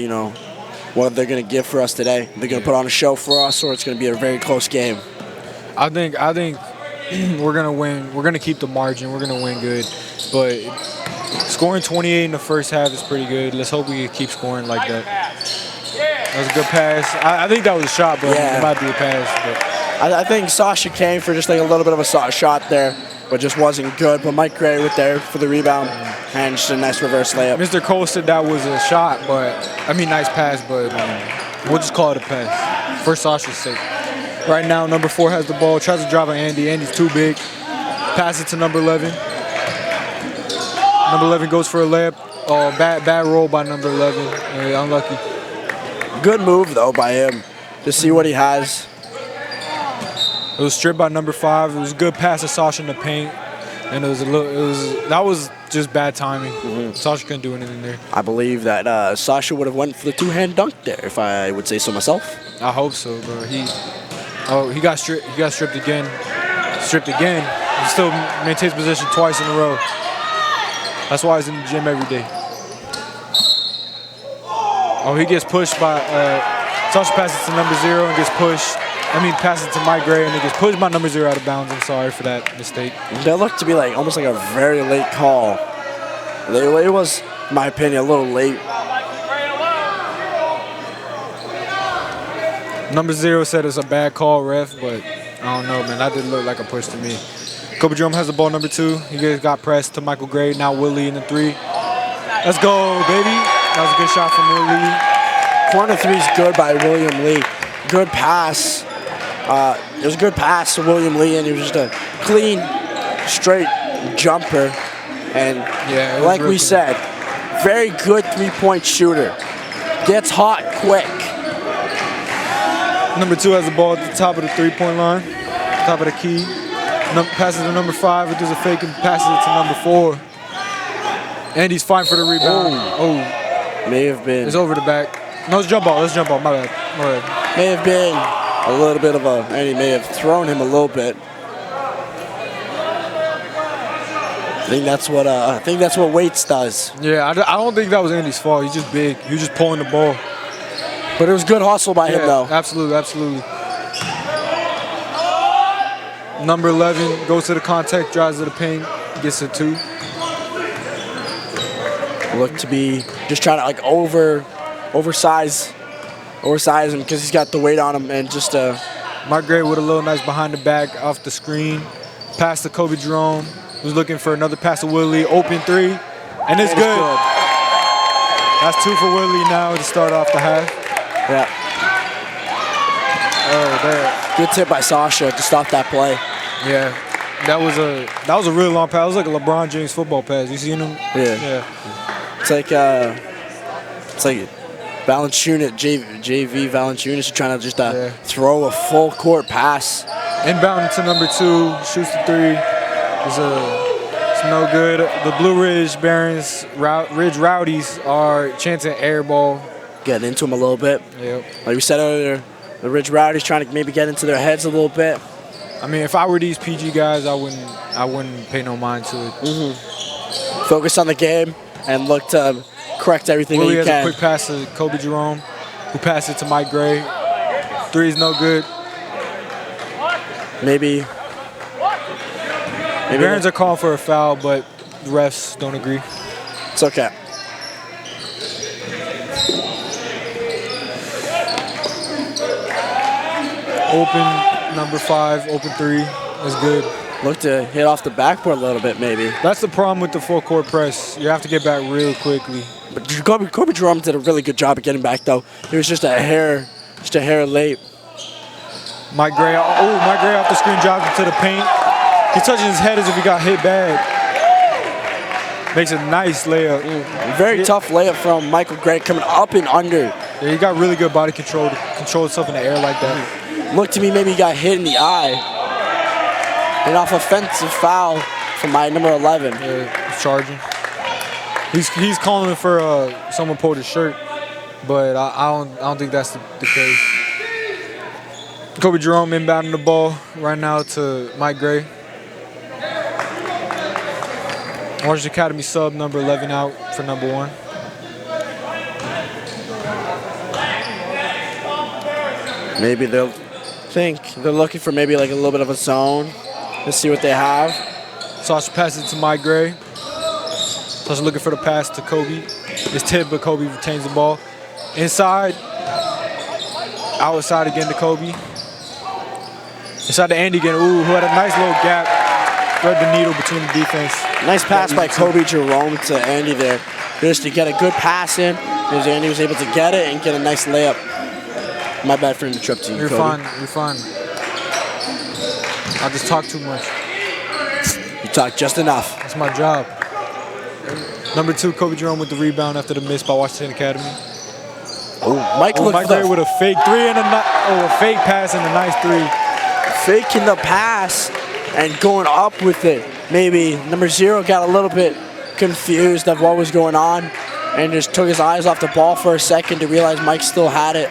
what they're going to give for us today. They're going to put on a show for us, or it's going to be a very close game. I think we're going to win. We're going to keep the margin. We're going to win good. But scoring 28 in the first half is pretty good. Let's hope we keep scoring like that. That was a good pass. I think that was a shot, but it might be a pass. I think Sasha came for just like a little bit of a shot there, but just wasn't good. But Mike Gray with there for the rebound and just a nice reverse layup. Mr. Cole said that was a shot, nice pass, but we'll just call it a pass for Sasha's sake. Right now, number 4 has the ball, tries to drive on Andy. Andy's too big. Pass it to number 11. Number 11 goes for a layup. Oh, bad roll by number 11. Unlucky. Good move though by him to see what he has. It was stripped by number 5. It was a good pass to Sasha in the paint, and that was just bad timing. Sasha couldn't do anything there. I believe that Sasha would have went for the two-hand dunk there, if I would say so myself. I hope so, bro. He got stripped. He got stripped again. He still maintains position twice in a row. That's why he's in the gym every day. Oh, he gets pushed by Sasha passes to number 0 and gets pushed. Passes to Mike Gray and he gets pushed by number 0 out of bounds. I'm sorry for that mistake. That looked to be almost like a very late call. It was, in my opinion, a little late. Number 0 said it's a bad call, ref, but I don't know, man. That didn't look like a push to me. Kobe Jerome has the ball, number 2. He just got pressed to Michael Gray. Now Willie in the 3. Let's go, baby. That was a good shot from Willie. Corner 3 is good by William Lee. Good pass. It was a good pass to William Lee, and it was just a clean, straight jumper. And like we said, very good three-point shooter. Gets hot quick. Number 2 has the ball at the top of the three-point line, top of the key. Passes to number 5. It does a fake and passes it to number 4. And he's fine for the rebound. May have been. It's over the back. No, it's jump ball. My bad. May have been a little bit of and he may have thrown him a little bit. I think that's what Waits does. Yeah, I don't think that was Andy's fault. He's just big. He was just pulling the ball. But it was good hustle by him, though. Absolutely. Number 11 goes to the contact, drives to the paint, gets a 2. Look to be just trying to oversize him because he's got the weight on him and just Mark Gray with a little nice behind the back off the screen. Pass to Kobe Jerome, who's looking for another pass to Willie. Open 3, and it's good. That's 2 for Willie now to start off the half. Yeah. Oh, there. Good tip by Sasha to stop that play. Yeah. That was a really long pass. It was like a LeBron James football pass. You seen him? Yeah. It's like Valanciunas, JV Valanciunas trying to just throw a full court pass. Inbound to number 2, shoots the 3. It's no good. The Blue Ridge Barons, Ridge Rowdies are chanting air ball. Getting into them a little bit. Yep. Like we said earlier, the Ridge Rowdies trying to maybe get into their heads a little bit. I mean, if I were these PG guys, I wouldn't pay no mind to it. Focus on the game and look to correct everything that Willie you has can. a quick pass to Kobe Jerome, who passed it to Mike Gray. 3 is no good. Maybe The Barons are calling for a foul, but the refs don't agree. it's okay. Open number 5, open 3 is good. Look to hit off the backboard a little bit, maybe. That's the problem with the full court press. You have to get back real quickly. But Kobe Jerome did a really good job of getting back, though. He was just a hair late. Mike Gray off the screen drives into the paint. He's touching his head as if he got hit bad. Makes a nice layup. Very tough layup from Michael Gray coming up and under. Yeah, he got really good body control to control himself in the air like that. Looked to me maybe he got hit in the eye. And off offensive foul from my number 11. Yeah, he's charging. He's calling for someone pulled his shirt, but I don't think that's the case. Kobe Jerome inbounding the ball right now to Mike Gray. Washington Academy sub number 11 out for number 1. Maybe they're looking for maybe like a little bit of a zone. Let's see what they have. Sasha passes it to Mike Gray. Sasha looking for the pass to Kobe. It's tipped, but Kobe retains the ball. Inside. Outside again to Kobe. Inside to Andy again. Ooh, who had a nice little gap. Thread the needle between the defense. Nice pass by Kobe Jerome to Andy there. Just to get a good pass in. Because Andy was able to get it and get a nice layup. My bad for the trip to you, You're Kobe. fine. You're fine. I just talk too much. You talk just enough. That's my job. Number 2, Kobe Jerome with the rebound after the miss by Washington Academy. Oh, Mike Mike Gray with a fake 3 and a fake pass and a nice 3. Faking the pass and going up with it. Maybe number 0 got a little bit confused of what was going on and just took his eyes off the ball for a second to realize Mike still had it.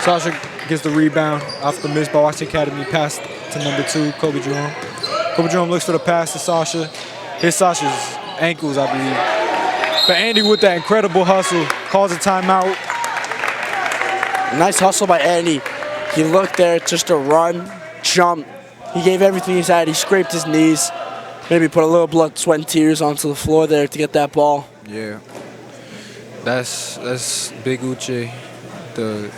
Sasha gets the rebound off the miss by Washington Academy. Pass to number 2, Kobe Jerome. Kobe Jerome looks for the pass to Sasha. Hits Sasha's ankles, I believe. But Andy with that incredible hustle calls a timeout. Nice hustle by Andy. He looked there just to run, jump. He gave everything he's had. He scraped his knees. Maybe put a little blood, sweat, and tears onto the floor there to get that ball. Yeah. That's Big Uche, the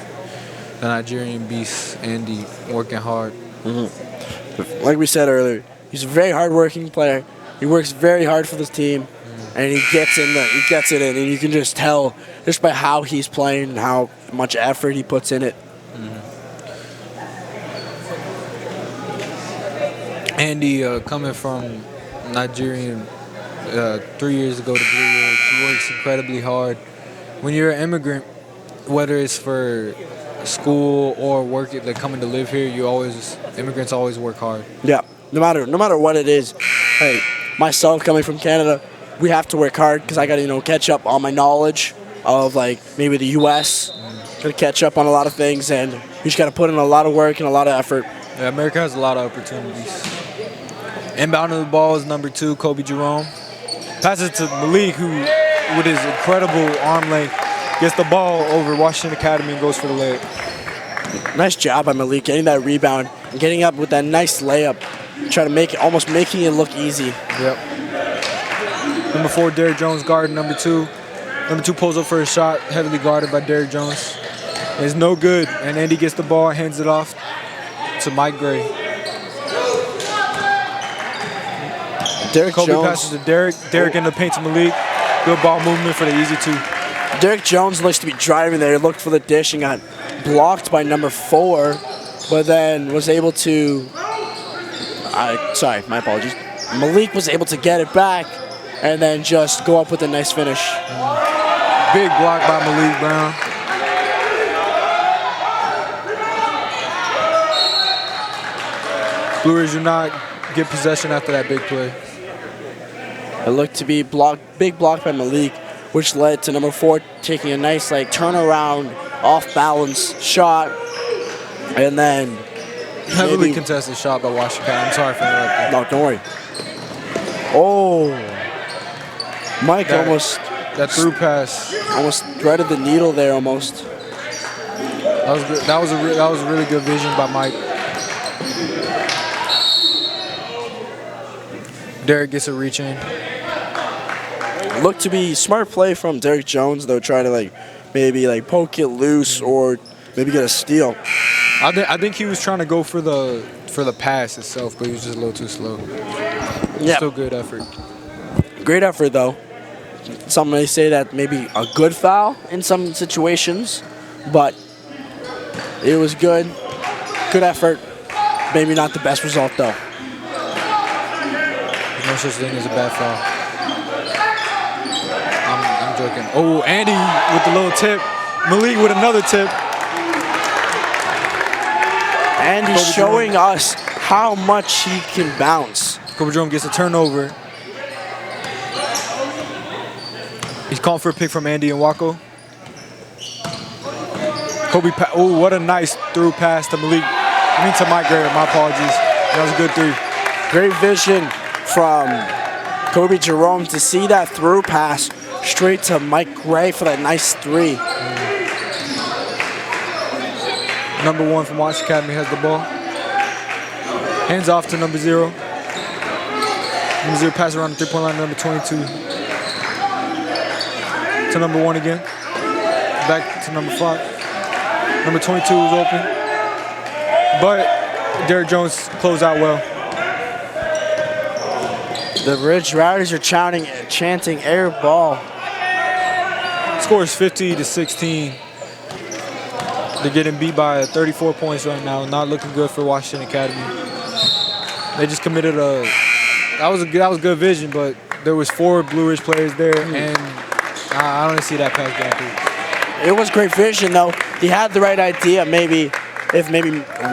Nigerian beast, Andy, working hard. Like we said earlier, he's a very hard-working player. He works very hard for this team, and he gets it in, and you can just tell just by how he's playing and how much effort he puts in it. Andy, coming from Nigerian 3 years ago to Blue Ridge, he works incredibly hard. When you're an immigrant, whether it's for school or work, like coming to live here, immigrants always work hard. Yeah, no matter what it is. Hey, myself coming from Canada, we have to work hard because I got to catch up on my knowledge of like maybe the U.S. Got to catch up on a lot of things, and you just got to put in a lot of work and a lot of effort. Yeah, America has a lot of opportunities. Inbounding the ball is number 2, Kobe Jerome. Passes to Malik, who, with his incredible arm length, gets the ball over Washington Academy and goes for the layup. Nice job by Malik getting that rebound and getting up with that nice layup. Trying to almost making it look easy. Yep. Number 4, Derrick Jones guarding number 2. Number 2 pulls up for a shot, heavily guarded by Derrick Jones. It's no good, and Andy gets the ball, hands it off to Mike Gray. Kobe passes to Derrick. Derrick in the paint to Malik. Good ball movement for the easy 2. Derrick Jones looks to be driving there. He looked for the dish and got blocked by number 4, but then was able to. Sorry, my apologies. Malik was able to get it back and then just go up with a nice finish. Big block by Malik Brown. Blue Ridge do not get possession after that big play. It looked to be big block by Malik, which led to number 4 taking a nice turnaround, off-balance shot, and then Heavily contested shot by Washington. I'm sorry for interrupting. No, don't worry. Oh, Mike that through pass almost threaded the needle there almost. That was good. That was a really good vision by Mike. Derek gets a reach in. Looked to be smart play from Derek Jones though, try to maybe poke it loose or maybe get a steal. I think he was trying to go for the pass itself, but he was just a little too slow. Yeah. Still good effort. Great effort though. Some may say that maybe a good foul in some situations, but it was good. Good effort. Maybe not the best result though. There's no such thing as a bad foul. I'm joking. Oh, Andy with the little tip. Malik with another tip. Andy showing us how much he can bounce. Kobe Jerome gets a turnover. He's calling for a pick from Andy and Wako. Oh, what a nice through pass to Malik. To Mike Gray. My apologies. That was a good 3. Great vision from Kobe Jerome to see that through pass straight to Mike Gray for that nice 3. Number 1 from Washington Academy has the ball. Hands off to number 0. Number 0 pass around the 3-point line, number 22. To number 1 again. Back to number 5. Number 22 is open. But Derek Jones closed out well. The Ridge Rowdies are chanting air ball. Score is 50-16. They're getting beat by 34 points right now. Not looking good for Washington Academy. They just committed that was good vision, but there was 4 Blue Ridge players there, and I don't see that pass going through. It was great vision though. He had the right idea. Maybe if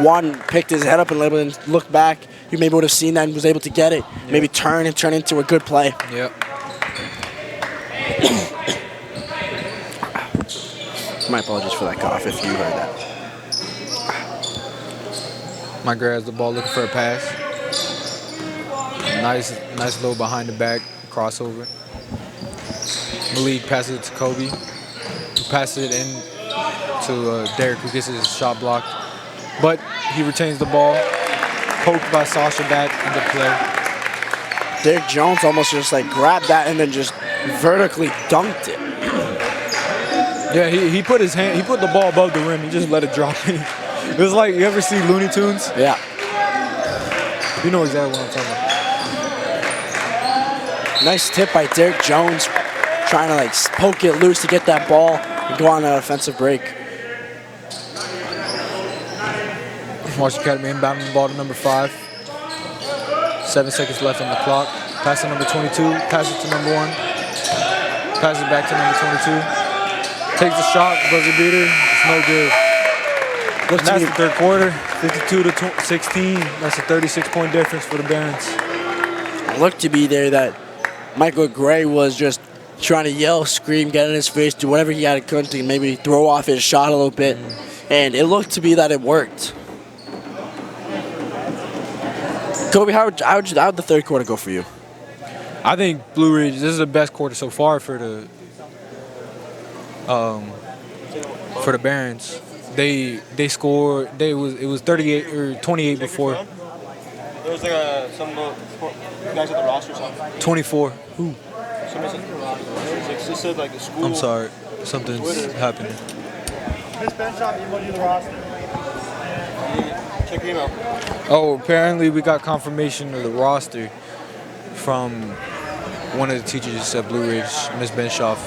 one picked his head up and looked back, he maybe would have seen that and was able to get it. Yep. Maybe turn into a good play. Yep. My apologies for that cough if you heard that. Mike Gray has the ball looking for a pass. Nice little behind the back crossover. Malik passes it to Kobe. Who passes it in to Derek, who gets his shot blocked. But he retains the ball. Poked by Sasha back into play. Derek Jones almost just grabbed that and then just vertically dunked it. Yeah, he put his hand, he put the ball above the rim. He just let it drop in. It was like, you ever see Looney Tunes? Yeah. You know exactly what I'm talking about. Nice tip by Derek Jones, trying to poke it loose to get that ball and go on an offensive break. Washington Academy inbounding the ball to number 5. 7 seconds left on the clock. Pass to number 22. Pass it to number 1. Pass it back to number 22. Takes the shot. Buzzer beater. It's no good. And that's the third quarter. 52-16. That's a 36-point difference for the Barons. It looked to be there that Michael Gray was just trying to yell, scream, get in his face, do whatever he had to maybe throw off his shot a little bit. And it looked to be that it worked. Kobe, how'd the third quarter go for you? I think Blue Ridge, this is the best quarter so far for the Barons. They scored. It was 38 or 28 before. There was some guys at the roster or something. 24. Who? Somebody said the school. I'm sorry. Something's happening. Miss Benshop emailed you the roster. Check your email. Oh, apparently we got confirmation of the roster from one of the teachers at Blue Ridge, Miss Benshoff.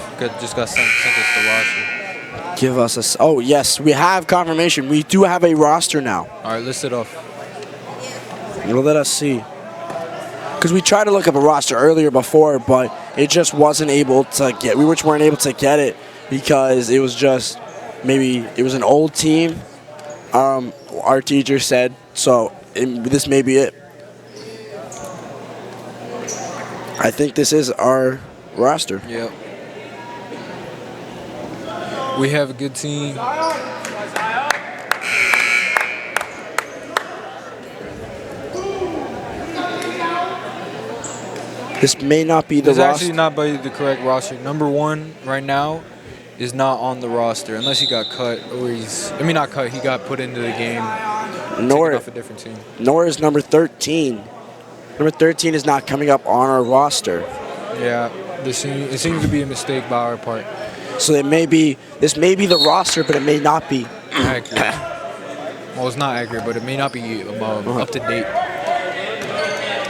Just got sent us the roster. Give us a... Oh, yes, we have confirmation. We do have a roster now. All right, list it off. Well, let us see. Because we tried to look up a roster earlier before, but it just wasn't able to get... We weren't able to get it because it was just... Maybe it was an old team, our teacher said. So this may be it. I think this is our roster. Yep. We have a good team. This may not be the This is roster. actually not by the correct roster. Number 1 right now is not on the roster unless he got cut or not cut. He got put into the game. Nor, Taken off a different team. nor is number 13. Number 13 is not coming up on our roster. Yeah, it seems to be a mistake by our part. So this may be the roster, but it may not be. Accurate. Well, it's not accurate, but it may not be up to date.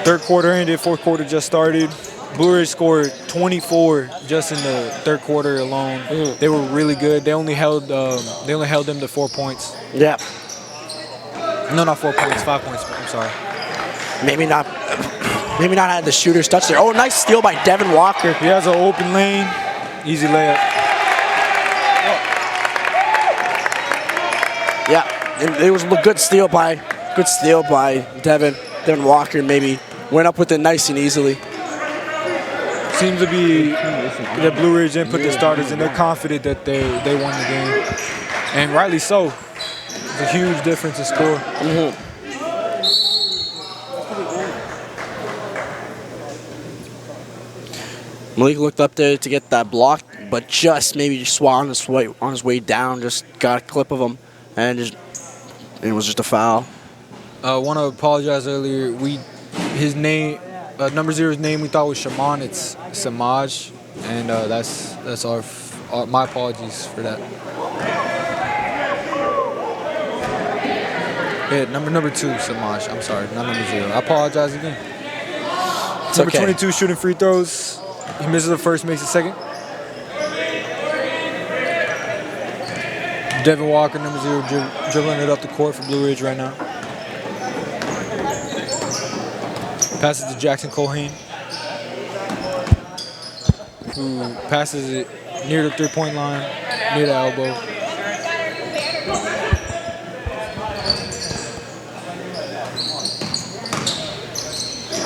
Third quarter ended, fourth quarter just started. Blue Ridge scored 24 just in the third quarter alone. They were really good. They only held them to 4 points. Yeah. No, not 4 points, 5 points. I'm sorry. Maybe not had the shooter's touch there. Oh, nice steal by Devin Walker. He has an open lane, easy layup. Yeah, it was a good steal by Devin Walker. Maybe went up with it nice and easily. Seems to be that Blue Ridge didn't put the starters, and they're confident that they won the game, and rightly so. It's a huge difference in score. Malik looked up there to get that block, but just swung on his way down, just got a clip of him, and it was just a foul. I want to apologize earlier. His name, number 0's name, we thought was Shaman. It's Samaj, and that's my apologies for that. Yeah, number 2, Samaj. I'm sorry, not number 0. I apologize again. It's Number okay. 22 shooting free throws. He misses the first, makes the second. Devin Walker, number 0, dribbling it up the court for Blue Ridge right now. Passes to Jackson Colhane, who passes it near the three-point line, near the elbow.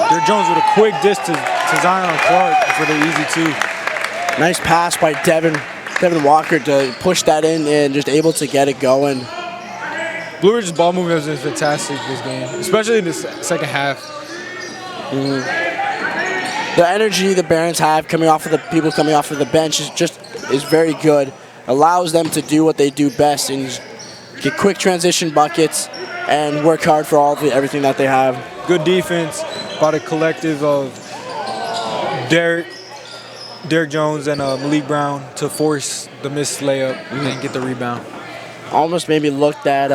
Derek Jones with a quick dish to Zion Clark for the easy 2. Nice pass by Devin Walker to push that in and just able to get it going. Blue Ridge's ball movement has been fantastic this game, especially in the second half. The energy the Barons have coming off of the bench is very good. Allows them to do what they do best and get quick transition buckets and work hard for everything that they have. Good defense by the collective of Derek Jones and Malik Brown to force the missed layup and get the rebound. Almost maybe looked at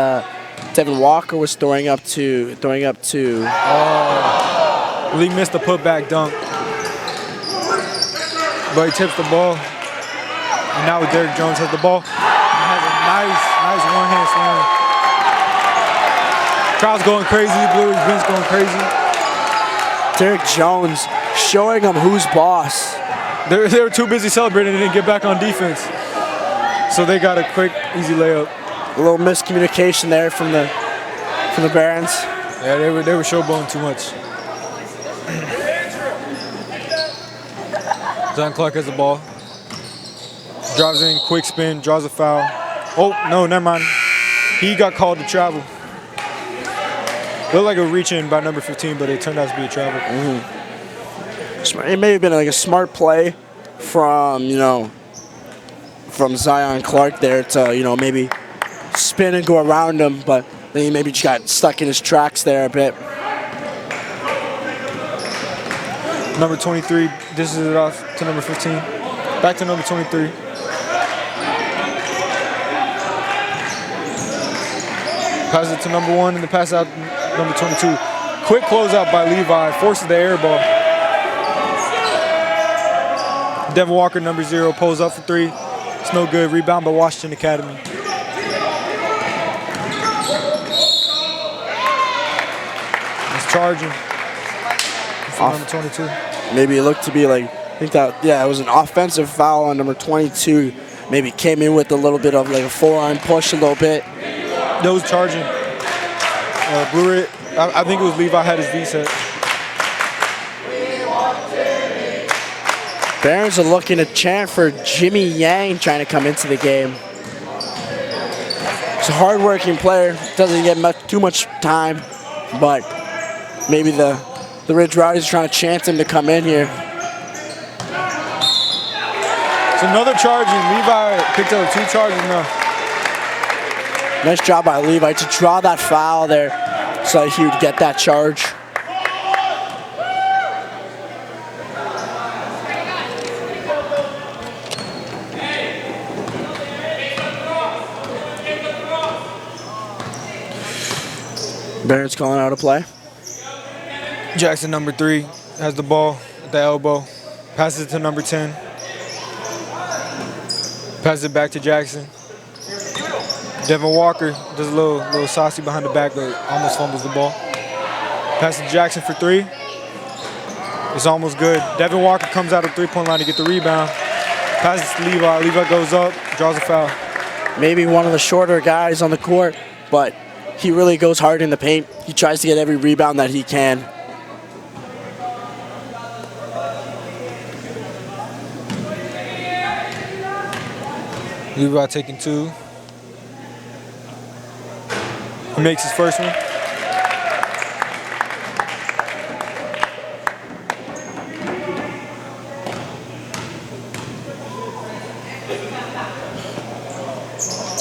Devin Walker was throwing up to. Malik missed the putback dunk, but he tips the ball. And now Derek Jones has the ball. He has a nice one-hand slam. Crowd's going crazy. Blue Ridge bench going crazy. Derek Jones showing them who's boss. They were too busy celebrating and didn't get back on defense. So they got a quick, easy layup. A little miscommunication there from the Barons. Yeah, they were showboating too much. Zion Clark has the ball. Drives in, quick spin, draws a foul. Oh, no, never mind. He got called to travel. Looked like a reach-in by number 15, but it turned out to be a travel. It may have been like a smart play from Zion Clark there to maybe spin and go around him, but then he maybe just got stuck in his tracks there a bit. Number 23 dishes it off to number 15. Back to number 23. Passes it to number 1 and the pass out number 22. Quick closeout by Levi, forces the air ball. Devin Walker, number 0, pulls up for 3. It's no good. Rebound by Washington Academy. It's charging for number 22. Maybe it looked to be it was an offensive foul on number 22. Maybe came in with a little bit of like a forearm push a little bit. Those charging. Blue I think it was Levi had his V set. Barons are looking to chant for Jimmy Yang trying to come into the game. He's a hard-working player, doesn't get too much time, but maybe the Ridge Rowdies are trying to chant him to come in here. It's another charge, and Levi picked up 2 charges now. Nice job by Levi to draw that foul there so that he would get that charge. Barrett's calling out a play. Jackson, number 3, has the ball at the elbow. Passes it to number 10. Passes it back to Jackson. Devin Walker does a little saucy behind the back, but almost fumbles the ball. Passes to Jackson for 3. It's almost good. Devin Walker comes out of the 3-point line to get the rebound. Passes to Levi. Levi goes up, draws a foul. Maybe one of the shorter guys on the court, but he really goes hard in the paint. He tries to get every rebound that he can. Levi taking 2. He makes his first one.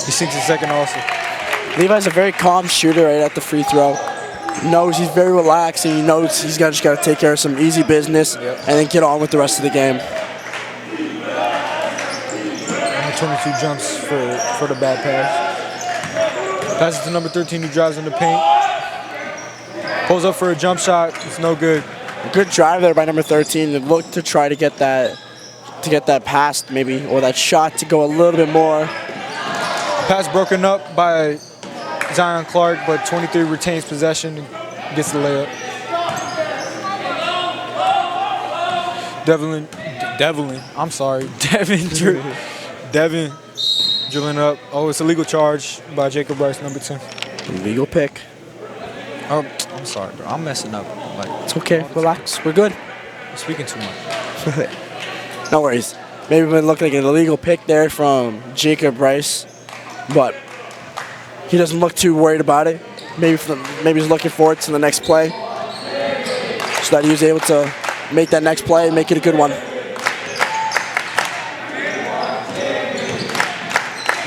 He sinks his second also. Levi's a very calm shooter right at the free throw. Knows he's very relaxed, and he knows he's just got to take care of some easy business and then get on with the rest of the game. 22 jumps for the bad pass. Passes to number 13 who drives in the paint. Pulls up for a jump shot. It's no good. A good drive there by number 13 to look to try to get that pass maybe, or that shot to go a little bit more. Pass broken up by Zion Clark, but 23 retains possession and gets the layup. Devin drilling up. Oh, it's a legal charge by Jacob Rice, number 10. Legal pick. Oh, I'm sorry, bro. I'm messing up. It's okay. Relax. We're good. I'm speaking too much. No worries. Maybe it would look like an illegal pick there from Jacob Rice, but he doesn't look too worried about it. Maybe he's looking forward to the next play so that he was able to make that next play and make it a good one.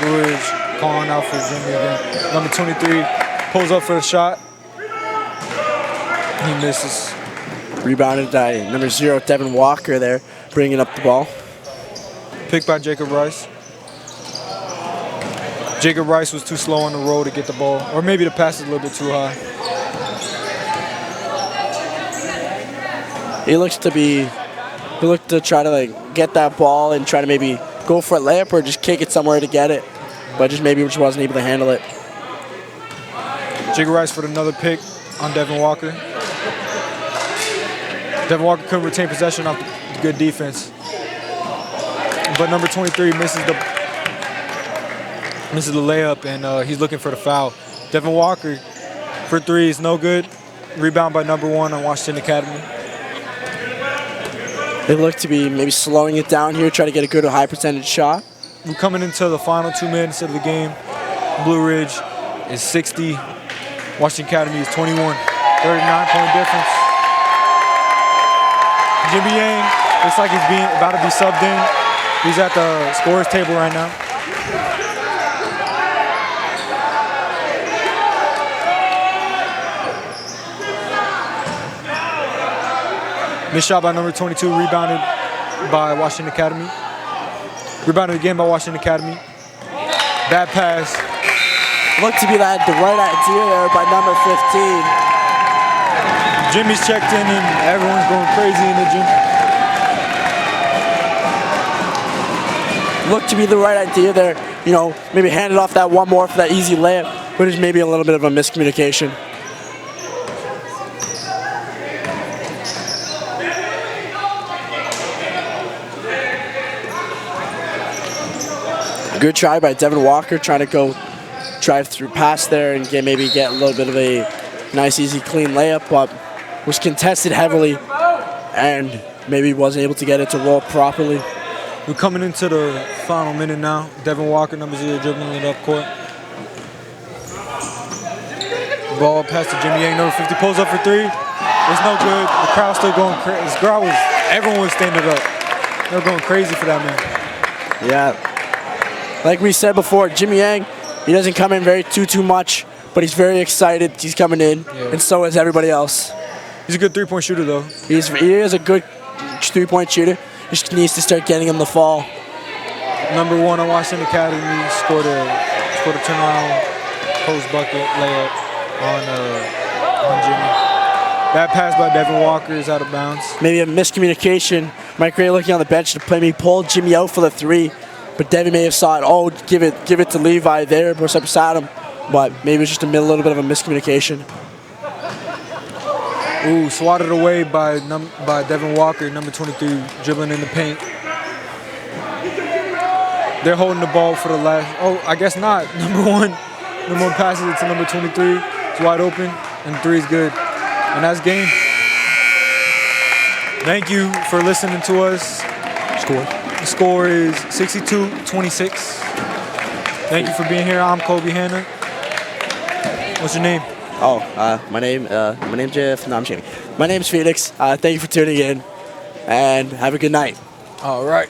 Ridge calling out for Jimmy again. Number 23 pulls up for the shot. He misses. Rebounded by number 0, Devin Walker there, bringing up the ball. Picked by Jacob Rice. Jacob Rice was too slow on the roll to get the ball, or maybe the pass is a little bit too high. He looked to try to get that ball and try to maybe go for a layup or just kick it somewhere to get it, but just wasn't able to handle it. Jacob Rice for another pick on Devin Walker. Devin Walker couldn't retain possession off the good defense, but number 23 misses the layup, and he's looking for the foul. Devin Walker for 3 is no good. Rebound by number 1 on Washington Academy. They look to be maybe slowing it down here, try to get a good high percentage shot. We're coming into the final 2 minutes of the game. Blue Ridge is 60. Washington Academy is 21. 39-point difference. Jimmy Yang looks like he's about to be subbed in. He's at the scorer's table right now. Missed shot by number 22, rebounded by Washington Academy. Rebounded again by Washington Academy. Bad pass. Looked to be the right idea there by number 15. Jimmy's checked in and everyone's going crazy in the gym. Looked to be the right idea there. Maybe hand it off that one more for that easy layup, but it's maybe a little bit of a miscommunication. Good try by Devin Walker, trying to go drive through past there and get a little bit of a Nice, easy, clean layup, but was contested heavily and maybe wasn't able to get it to roll properly. We're coming into the final minute now. Devin Walker, number 0, dribbling it up court. Ball pass to Jimmy Yang, number 50, pulls up for 3. It's no good. The crowd's still going crazy. This crowd was, everyone was standing up. They're going crazy for that man. Yeah. Like we said before, Jimmy Yang, he doesn't come in too much, but he's very excited. He's coming in, and so is everybody else. He's a good three-point shooter, though. He is a good three-point shooter. He just needs to start getting him the fall. Number 1 on Washington Academy scored a turnaround post bucket layup on Jimmy. That pass by Devin Walker is out of bounds. Maybe a miscommunication. Mike Gray looking on the bench to play me, pulled Jimmy out for the 3, but Devin may have saw it. Oh, give it to Levi there, or beside him. But maybe it was just a little bit of a miscommunication. Ooh, swatted away by Devin Walker, number 23, dribbling in the paint. They're holding the ball for the last. Oh, I guess not. Number one passes it to number 23. It's wide open, and 3 is good. And that's game. Thank you for listening to us. The score is 62-26. Thank you for being here. I'm Kobe Hanna. What's your name? Oh, my name's Jeff. No, I'm kidding. My name's Phoenix. Thank you for tuning in, and have a good night. All right.